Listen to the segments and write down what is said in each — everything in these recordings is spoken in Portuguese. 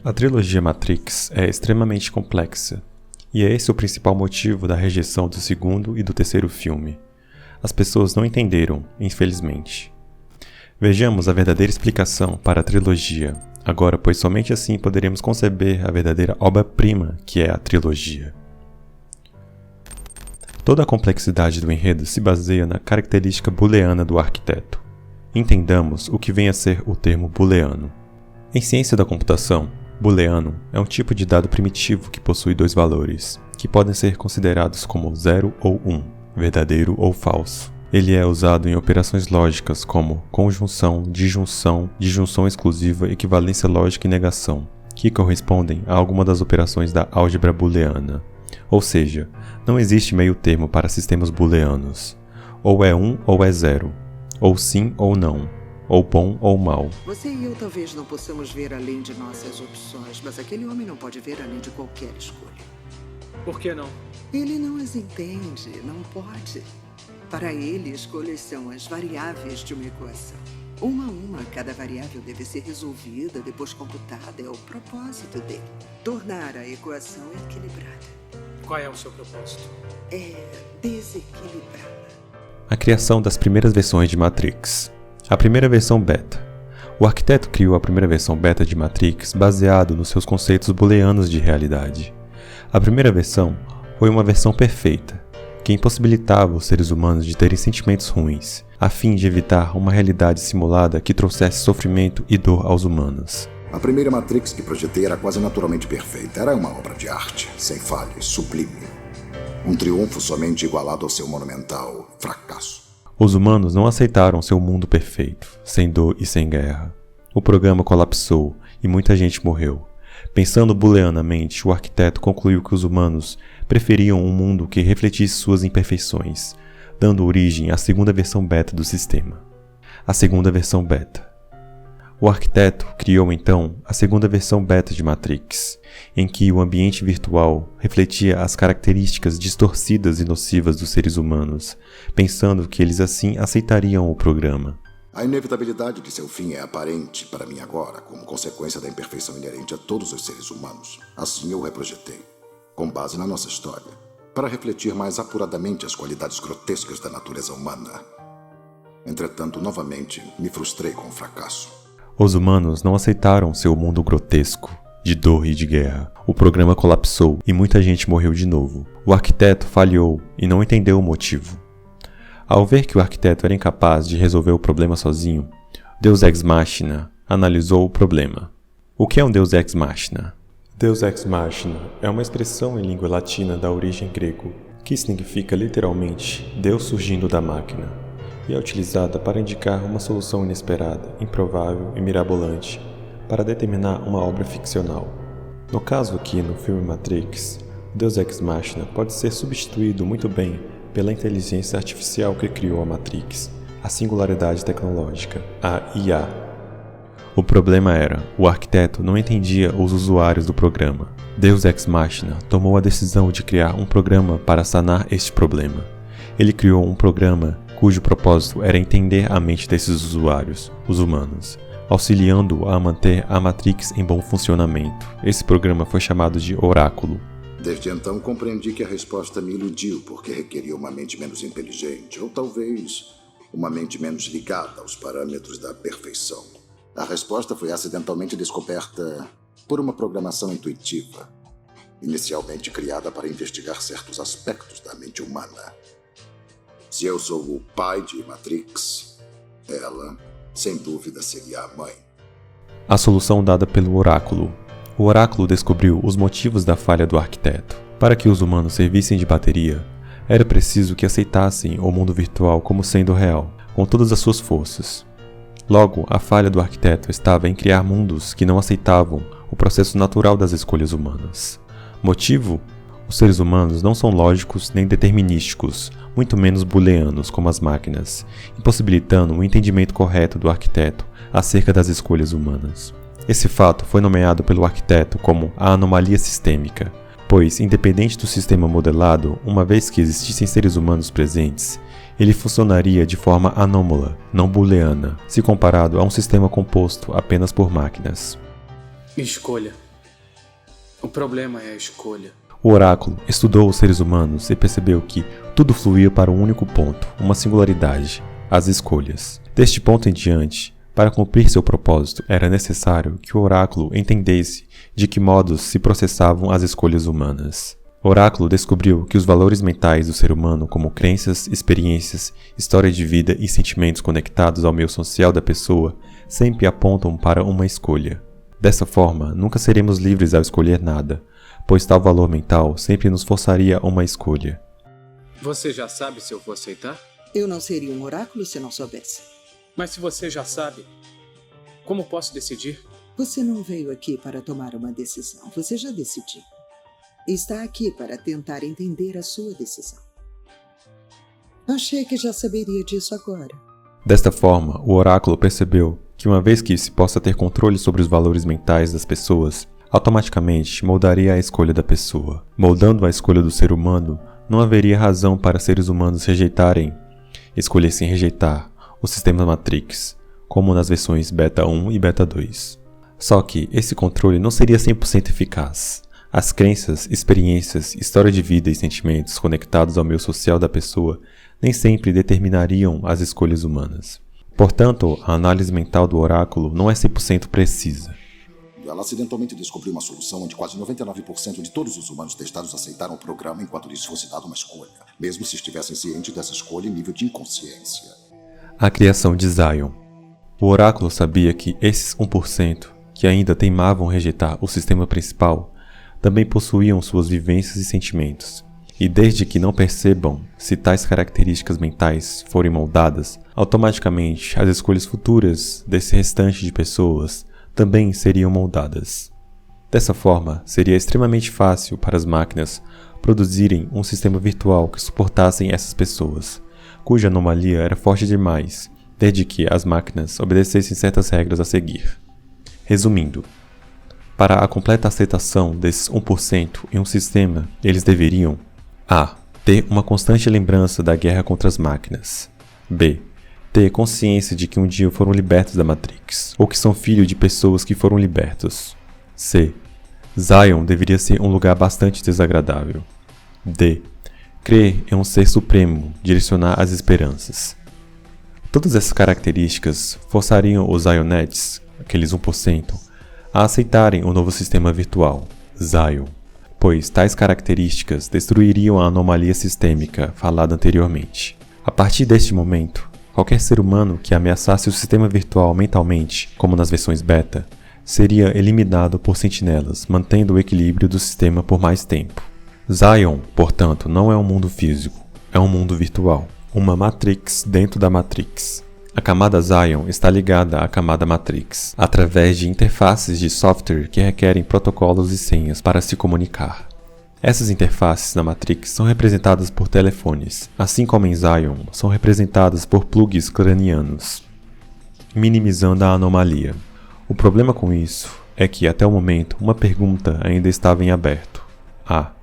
A trilogia Matrix é extremamente complexa, e é esse o principal motivo da rejeição do segundo e do terceiro filme. As pessoas não entenderam, infelizmente. Vejamos a verdadeira explicação para a trilogia, agora, pois somente assim poderemos conceber a verdadeira obra-prima que é a trilogia. Toda a complexidade do enredo se baseia na característica booleana do arquiteto. Entendamos o que vem a ser o termo booleano. Em ciência da computação, booleano é um tipo de dado primitivo que possui dois valores, que podem ser considerados como 0 ou 1, verdadeiro ou falso. Ele é usado em operações lógicas como conjunção, disjunção exclusiva, equivalência lógica e negação, que correspondem a alguma das operações da álgebra booleana. Ou seja, não existe meio termo para sistemas booleanos. Ou é 1 ou é 0, ou sim ou não, ou bom ou mal. Você e eu talvez não possamos ver além de nossas opções, mas aquele homem não pode ver além de qualquer escolha. Por que não? Ele não as entende, não pode. Para ele, escolhas são as variáveis de uma equação. Uma a uma, cada variável deve ser resolvida, depois computada. É o propósito dele. Tornar a equação equilibrada. Qual é o seu propósito? É desequilibrada. A criação das primeiras versões de Matrix. A primeira versão beta. O arquiteto criou a primeira versão beta de Matrix baseado nos seus conceitos booleanos de realidade. A primeira versão foi uma versão perfeita, que impossibilitava os seres humanos de terem sentimentos ruins, a fim de evitar uma realidade simulada que trouxesse sofrimento e dor aos humanos. A primeira Matrix que projetei era quase naturalmente perfeita. Era uma obra de arte, sem falhas, sublime. Um triunfo somente igualado ao seu monumental fracasso. Os humanos não aceitaram seu mundo perfeito, sem dor e sem guerra. O programa colapsou e muita gente morreu. Pensando booleanamente, o arquiteto concluiu que os humanos preferiam um mundo que refletisse suas imperfeições, dando origem à segunda versão beta do sistema. A segunda versão beta. O arquiteto criou então a segunda versão beta de Matrix, em que o ambiente virtual refletia as características distorcidas e nocivas dos seres humanos, pensando que eles assim aceitariam o programa. A inevitabilidade de seu fim é aparente para mim agora, como consequência da imperfeição inerente a todos os seres humanos. Assim eu o reprojetei, com base na nossa história, para refletir mais apuradamente as qualidades grotescas da natureza humana. Entretanto, novamente, me frustrei com o fracasso. Os humanos não aceitaram seu mundo grotesco, de dor e de guerra. O programa colapsou e muita gente morreu de novo. O arquiteto falhou e não entendeu o motivo. Ao ver que o arquiteto era incapaz de resolver o problema sozinho, Deus Ex Machina analisou o problema. O que é um Deus Ex Machina? Deus Ex Machina é uma expressão em língua latina da origem grego, que significa literalmente Deus surgindo da máquina, e é utilizada para indicar uma solução inesperada, improvável e mirabolante para determinar uma obra ficcional. No caso aqui no filme Matrix, Deus Ex Machina pode ser substituído muito bem pela inteligência artificial que criou a Matrix, a singularidade tecnológica, a IA. O problema era, o arquiteto não entendia os usuários do programa. Deus Ex Machina tomou a decisão de criar um programa para sanar este problema. Ele criou um programa cujo propósito era entender a mente desses usuários, os humanos, auxiliando-o a manter a Matrix em bom funcionamento. Esse programa foi chamado de Oráculo. Desde então compreendi que a resposta me iludiu porque requeria uma mente menos inteligente, ou talvez uma mente menos ligada aos parâmetros da perfeição. A resposta foi acidentalmente descoberta por uma programação intuitiva, inicialmente criada para investigar certos aspectos da mente humana. Se eu sou o pai de Matrix, ela, sem dúvida, seria a mãe. A solução dada pelo Oráculo. O Oráculo descobriu os motivos da falha do arquiteto. Para que os humanos servissem de bateria, era preciso que aceitassem o mundo virtual como sendo real, com todas as suas forças. Logo, a falha do arquiteto estava em criar mundos que não aceitavam o processo natural das escolhas humanas. Motivo? Os seres humanos não são lógicos nem determinísticos, muito menos booleanos como as máquinas, impossibilitando o entendimento correto do arquiteto acerca das escolhas humanas. Esse fato foi nomeado pelo arquiteto como a anomalia sistêmica, pois, independente do sistema modelado, uma vez que existissem seres humanos presentes, ele funcionaria de forma anômala, não booleana, se comparado a um sistema composto apenas por máquinas. Escolha. O problema é a escolha. O oráculo estudou os seres humanos e percebeu que tudo fluía para um único ponto, uma singularidade, as escolhas. Deste ponto em diante, para cumprir seu propósito, era necessário que o oráculo entendesse de que modos se processavam as escolhas humanas. O oráculo descobriu que os valores mentais do ser humano, como crenças, experiências, história de vida e sentimentos conectados ao meio social da pessoa, sempre apontam para uma escolha. Dessa forma, nunca seremos livres ao escolher nada, pois tal valor mental sempre nos forçaria a uma escolha. Você já sabe se eu vou aceitar? Eu não seria um oráculo se não soubesse. Mas se você já sabe, como posso decidir? Você não veio aqui para tomar uma decisão. Você já decidiu. Está aqui para tentar entender a sua decisão. Achei que já saberia disso agora. Desta forma, o oráculo percebeu que uma vez que se possa ter controle sobre os valores mentais das pessoas, automaticamente moldaria a escolha da pessoa. Moldando a escolha do ser humano, não haveria razão para seres humanos escolhessem rejeitar o sistema Matrix, como nas versões Beta 1 e Beta 2. Só que esse controle não seria 100% eficaz. As crenças, experiências, história de vida e sentimentos conectados ao meio social da pessoa nem sempre determinariam as escolhas humanas. Portanto, a análise mental do oráculo não é 100% precisa. Ela acidentalmente descobriu uma solução onde quase 99% de todos os humanos testados aceitaram o programa enquanto lhes fosse dada uma escolha, mesmo se estivessem cientes dessa escolha em nível de inconsciência. A criação de Zion. O oráculo sabia que esses 1% que ainda teimavam rejeitar o sistema principal também possuíam suas vivências e sentimentos, e desde que não percebam se tais características mentais forem moldadas, automaticamente as escolhas futuras desse restante de pessoas também seriam moldadas. Dessa forma, seria extremamente fácil para as máquinas produzirem um sistema virtual que suportassem essas pessoas, cuja anomalia era forte demais, desde que as máquinas obedecessem certas regras a seguir. Resumindo, para a completa aceitação desses 1% em um sistema, eles deveriam a. Ter uma constante lembrança da guerra contra as máquinas. B. Ter consciência de que um dia foram libertos da Matrix, ou que são filhos de pessoas que foram libertos. C. Zion deveria ser um lugar bastante desagradável. D. Crer em um ser supremo, direcionar as esperanças. Todas essas características forçariam os Zionettes, aqueles 1%, a aceitarem o novo sistema virtual, Zion, pois tais características destruiriam a anomalia sistêmica falada anteriormente. A partir deste momento, qualquer ser humano que ameaçasse o sistema virtual mentalmente, como nas versões beta, seria eliminado por sentinelas, mantendo o equilíbrio do sistema por mais tempo. Zion, portanto, não é um mundo físico, é um mundo virtual, uma Matrix dentro da Matrix. A camada Zion está ligada à camada Matrix, através de interfaces de software que requerem protocolos e senhas para se comunicar. Essas interfaces na Matrix são representadas por telefones, assim como em Zion são representadas por plugs cranianos, minimizando a anomalia. O problema com isso é que, até o momento, uma pergunta ainda estava em aberto. A.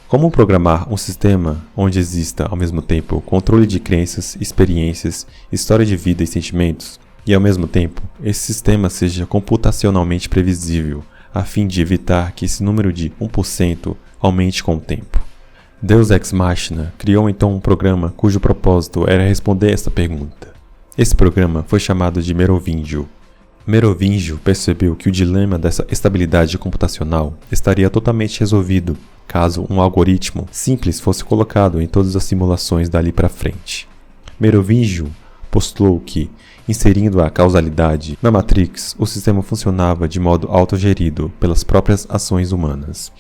Como programar um sistema onde exista, ao mesmo tempo, controle de crenças, experiências, história de vida e sentimentos, e, ao mesmo tempo, esse sistema seja computacionalmente previsível, a fim de evitar que esse número de 1% aumente com o tempo? Deus Ex Machina criou então um programa cujo propósito era responder esta pergunta. Esse programa foi chamado de Merovingio. Merovingio percebeu que o dilema dessa estabilidade computacional estaria totalmente resolvido caso um algoritmo simples fosse colocado em todas as simulações dali para frente. Merovingio postulou que, inserindo a causalidade na Matrix, o sistema funcionava de modo autogerido pelas próprias ações humanas.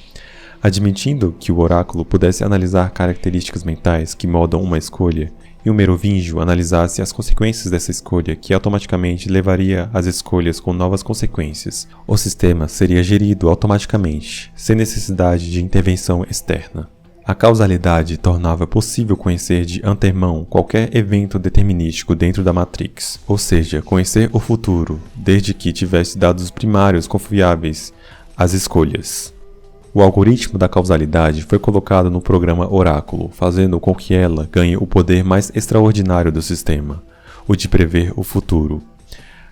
Admitindo que o oráculo pudesse analisar características mentais que moldam uma escolha, e o Merovingio analisasse as consequências dessa escolha que automaticamente levaria às escolhas com novas consequências, o sistema seria gerido automaticamente, sem necessidade de intervenção externa. A causalidade tornava possível conhecer de antemão qualquer evento determinístico dentro da Matrix, ou seja, conhecer o futuro, desde que tivesse dados primários confiáveis às escolhas. O algoritmo da causalidade foi colocado no programa Oráculo, fazendo com que ela ganhe o poder mais extraordinário do sistema, o de prever o futuro.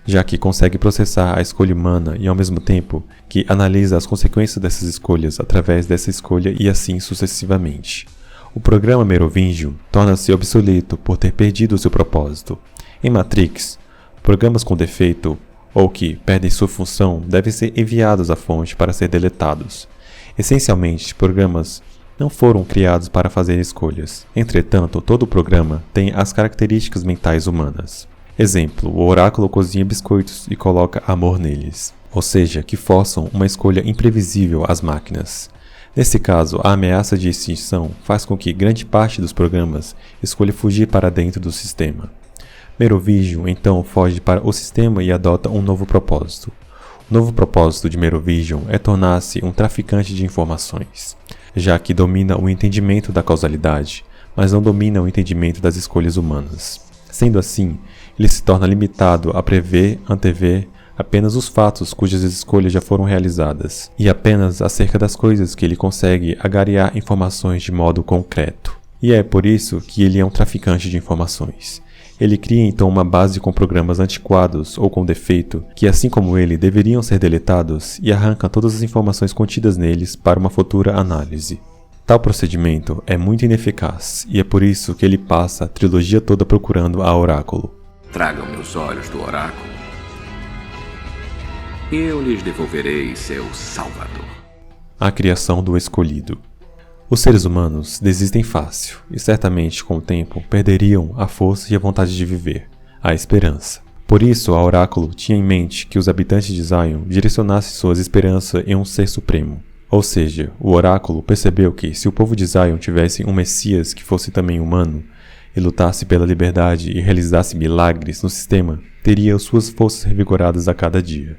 já que consegue processar a escolha humana e ao mesmo tempo que analisa as consequências dessas escolhas através dessa escolha e assim sucessivamente. O programa Merovingian torna-se obsoleto por ter perdido seu propósito. Em Matrix, programas com defeito ou que perdem sua função devem ser enviados à fonte para ser deletados. Essencialmente, programas não foram criados para fazer escolhas. Entretanto, todo programa tem as características mentais humanas. Exemplo, o oráculo cozinha biscoitos e coloca amor neles, ou seja, que forçam uma escolha imprevisível às máquinas. Nesse caso, a ameaça de extinção faz com que grande parte dos programas escolha fugir para dentro do sistema. Merovingian então foge para o sistema e adota um novo propósito. O novo propósito de Merovingian é tornar-se um traficante de informações, já que domina o entendimento da causalidade, mas não domina o entendimento das escolhas humanas. Sendo assim, ele se torna limitado a antever apenas os fatos cujas escolhas já foram realizadas, e apenas acerca das coisas que ele consegue agariar informações de modo concreto. E é por isso que ele é um traficante de informações. Ele cria então uma base com programas antiquados ou com defeito, que assim como ele deveriam ser deletados, e arranca todas as informações contidas neles para uma futura análise. Tal procedimento é muito ineficaz, e é por isso que ele passa a trilogia toda procurando a Oráculo. Tragam meus olhos do oráculo, e eu lhes devolverei seu salvador. A criação do escolhido. Os seres humanos desistem fácil, e certamente com o tempo perderiam a força e a vontade de viver, a esperança. Por isso, a Oráculo tinha em mente que os habitantes de Zion direcionassem suas esperanças em um ser supremo. Ou seja, o Oráculo percebeu que se o povo de Zion tivesse um Messias que fosse também humano, e lutasse pela liberdade e realizasse milagres no sistema, teria suas forças revigoradas a cada dia.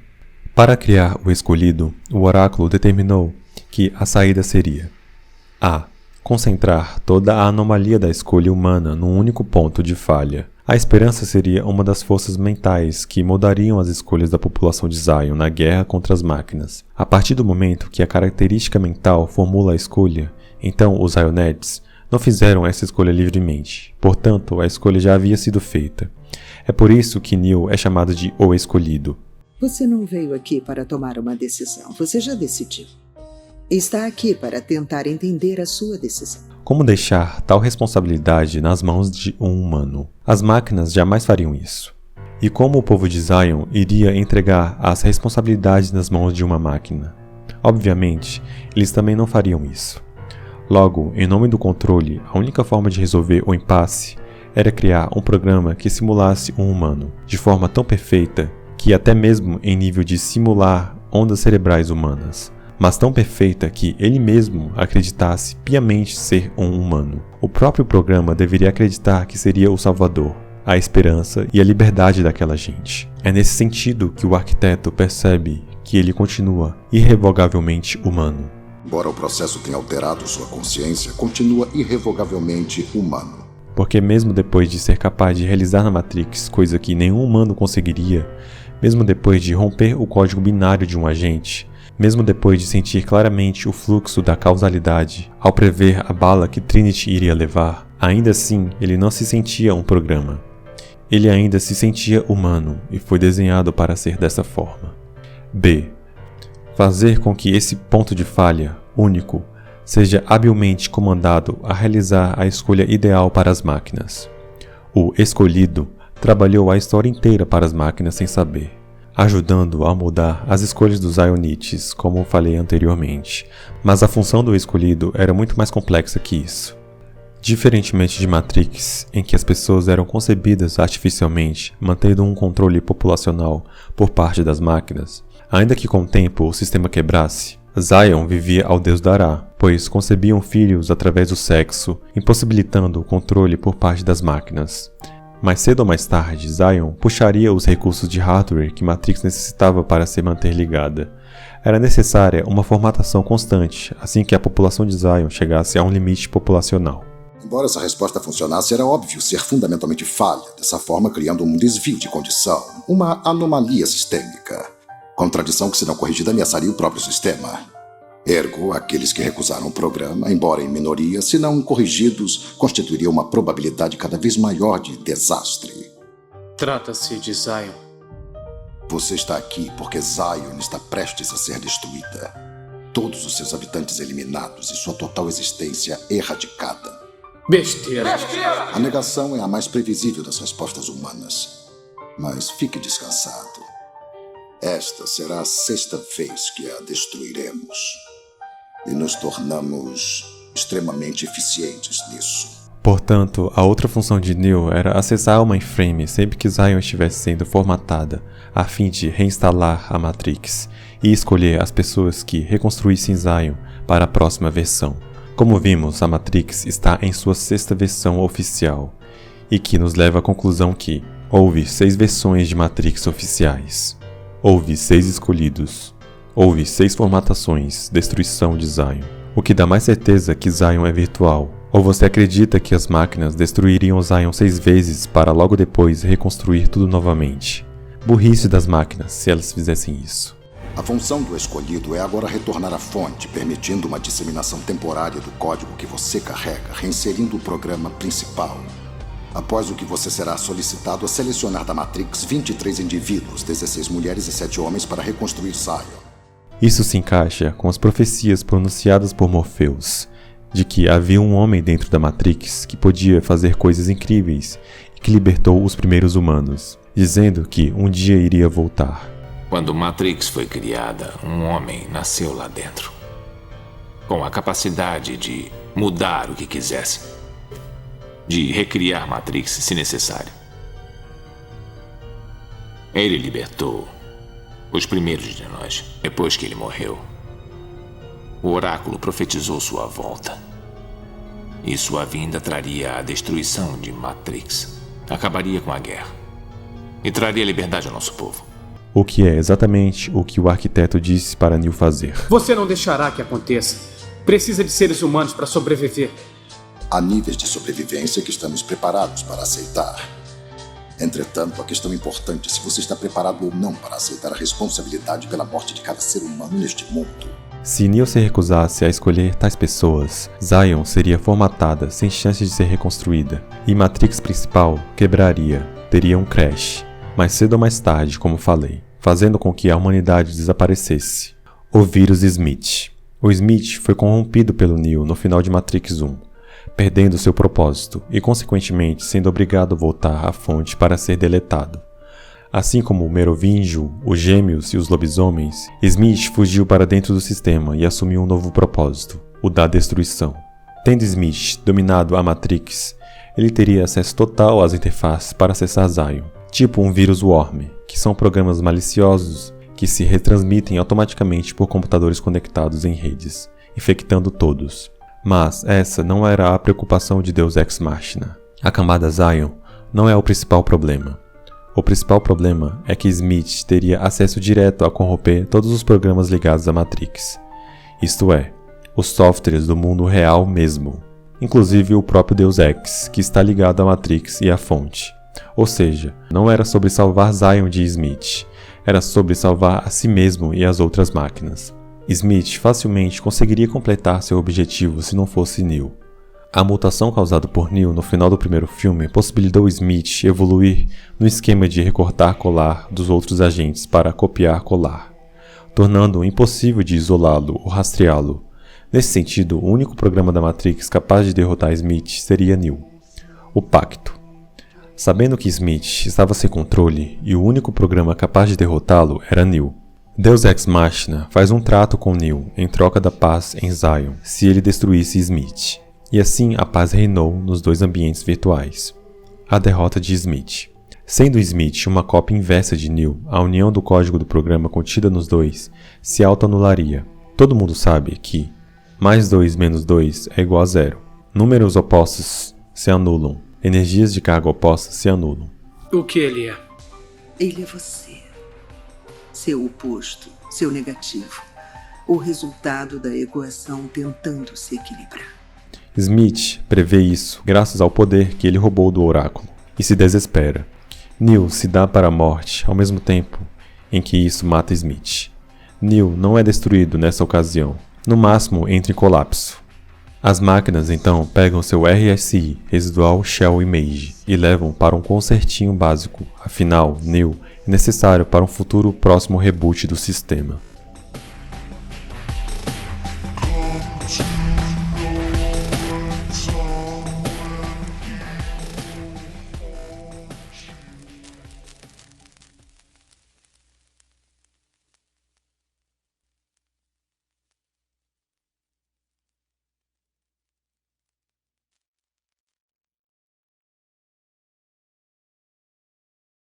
Para criar o escolhido, o Oráculo determinou que a saída seria a. Concentrar toda a anomalia da escolha humana num único ponto de falha. A esperança seria uma das forças mentais que mudariam as escolhas da população de Zion na guerra contra as máquinas. A partir do momento que a característica mental formula a escolha, então os Zionetes não fizeram essa escolha livremente. Portanto, a escolha já havia sido feita. É por isso que Neo é chamado de O Escolhido. Você não veio aqui para tomar uma decisão. Você já decidiu. Está aqui para tentar entender a sua decisão. Como deixar tal responsabilidade nas mãos de um humano? As máquinas jamais fariam isso. E como o povo de Zion iria entregar as responsabilidades nas mãos de uma máquina? Obviamente, eles também não fariam isso. Logo, em nome do controle, a única forma de resolver o impasse era criar um programa que simulasse um humano, de forma tão perfeita que até mesmo em nível de simular ondas cerebrais humanas, mas tão perfeita que ele mesmo acreditasse piamente ser um humano. O próprio programa deveria acreditar que seria o salvador, a esperança e a liberdade daquela gente. É nesse sentido que o arquiteto percebe que ele continua irrevogavelmente humano. Embora o processo tenha alterado sua consciência, continua irrevogavelmente humano. Porque mesmo depois de ser capaz de realizar na Matrix coisa que nenhum humano conseguiria, mesmo depois de romper o código binário de um agente, mesmo depois de sentir claramente o fluxo da causalidade, ao prever a bala que Trinity iria levar, ainda assim ele não se sentia um programa. Ele ainda se sentia humano e foi desenhado para ser dessa forma. B. Fazer com que esse ponto de falha, único, seja habilmente comandado a realizar a escolha ideal para as máquinas. O escolhido trabalhou a história inteira para as máquinas sem saber, ajudando a mudar as escolhas dos Zionites, como falei anteriormente, mas a função do escolhido era muito mais complexa que isso. Diferentemente de Matrix, em que as pessoas eram concebidas artificialmente, mantendo um controle populacional por parte das máquinas, ainda que com o tempo o sistema quebrasse, Zion vivia ao Deus dará, pois concebiam filhos através do sexo, impossibilitando o controle por parte das máquinas. Mais cedo ou mais tarde, Zion puxaria os recursos de hardware que Matrix necessitava para se manter ligada. Era necessária uma formatação constante, assim que a população de Zion chegasse a um limite populacional. Embora essa resposta funcionasse, era óbvio ser fundamentalmente falha, dessa forma criando um desvio de condição, uma anomalia sistêmica. Contradição que, se não corrigida, ameaçaria o próprio sistema. Ergo, aqueles que recusaram o programa, embora em minoria, se não corrigidos, constituiriam uma probabilidade cada vez maior de desastre. Trata-se de Zion. Você está aqui porque Zion está prestes a ser destruída. Todos os seus habitantes eliminados e sua total existência erradicada. Besteira. A negação é a mais previsível das respostas humanas. Mas fique descansado. Esta será a 6ª vez que a destruiremos. E nos tornamos extremamente eficientes nisso. Portanto, a outra função de Neo era acessar o mainframe sempre que Zion estivesse sendo formatada, a fim de reinstalar a Matrix e escolher as pessoas que reconstruíssem Zion para a próxima versão. Como vimos, a Matrix está em sua 6ª versão oficial, e que nos leva à conclusão que houve 6 versões de Matrix oficiais. Houve 6 escolhidos. Houve 6 formatações, destruição de Zion. O que dá mais certeza que Zion é virtual. Ou você acredita que as máquinas destruiriam Zion 6 vezes para logo depois reconstruir tudo novamente? Burrice das máquinas se elas fizessem isso. A função do escolhido é agora retornar à fonte, permitindo uma disseminação temporária do código que você carrega, reinserindo o programa principal. Após o que você será solicitado a selecionar da Matrix 23 indivíduos, 16 mulheres e 7 homens para reconstruir Zion. Isso se encaixa com as profecias pronunciadas por Morpheus, de que havia um homem dentro da Matrix que podia fazer coisas incríveis e que libertou os primeiros humanos, dizendo que um dia iria voltar. Quando Matrix foi criada, um homem nasceu lá dentro, com a capacidade de mudar o que quisesse, de recriar Matrix se necessário. Ele libertou os primeiros de nós. Depois que ele morreu, o oráculo profetizou sua volta. E sua vinda traria a destruição de Matrix. Acabaria com a guerra. E traria liberdade ao nosso povo. O que é exatamente o que o arquiteto disse para Neo fazer. Você não deixará que aconteça. Precisa de seres humanos para sobreviver. Há níveis de sobrevivência que estamos preparados para aceitar. Entretanto, a questão importante é se você está preparado ou não para aceitar a responsabilidade pela morte de cada ser humano neste mundo. Se Neo se recusasse a escolher tais pessoas, Zion seria formatada sem chance de ser reconstruída, e Matrix principal quebraria, teria um crash, mais cedo ou mais tarde, como falei, fazendo com que a humanidade desaparecesse. O vírus Smith. O Smith foi corrompido pelo Neo no final de Matrix 1, perdendo seu propósito e consequentemente sendo obrigado a voltar à fonte para ser deletado. Assim como o Merovingio, os Gêmeos e os Lobisomens, Smith fugiu para dentro do sistema e assumiu um novo propósito, o da destruição. Tendo Smith dominado a Matrix, ele teria acesso total às interfaces para acessar Zion, tipo um vírus Worm, que são programas maliciosos que se retransmitem automaticamente por computadores conectados em redes, infectando todos. Mas essa não era a preocupação de Deus Ex Machina. A camada Zion não é o principal problema. O principal problema é que Smith teria acesso direto a corromper todos os programas ligados à Matrix. Isto é, os softwares do mundo real mesmo. Inclusive o próprio Deus Ex, que está ligado à Matrix e à fonte. Ou seja, não era sobre salvar Zion de Smith, era sobre salvar a si mesmo e as outras máquinas. Smith facilmente conseguiria completar seu objetivo se não fosse Neo. A mutação causada por Neo no final do primeiro filme possibilitou Smith evoluir no esquema de recortar-colar dos outros agentes para copiar-colar, tornando impossível de isolá-lo ou rastreá-lo. Nesse sentido, o único programa da Matrix capaz de derrotar Smith seria Neo, o Pacto. Sabendo que Smith estava sem controle e o único programa capaz de derrotá-lo era Neo, Deus Ex Machina faz um trato com Neo em troca da paz em Zion se ele destruísse Smith. E assim a paz reinou nos dois ambientes virtuais. A derrota de Smith. Sendo Smith uma cópia inversa de Neo, a união do código do programa contida nos dois se autoanularia. Todo mundo sabe que mais 2 menos 2 é igual a 0. Números opostos se anulam. Energias de carga opostas se anulam. O que ele é? Ele é você. Seu oposto, seu negativo. O resultado da equação tentando se equilibrar. Smith prevê isso graças ao poder que ele roubou do oráculo e se desespera. Neo se dá para a morte ao mesmo tempo em que isso mata Smith. Neo não é destruído nessa ocasião, no máximo entra em colapso. As máquinas então pegam seu RSI, Residual Shell Image, e levam para um consertinho básico, afinal, Neo é necessário para um futuro próximo reboot do sistema.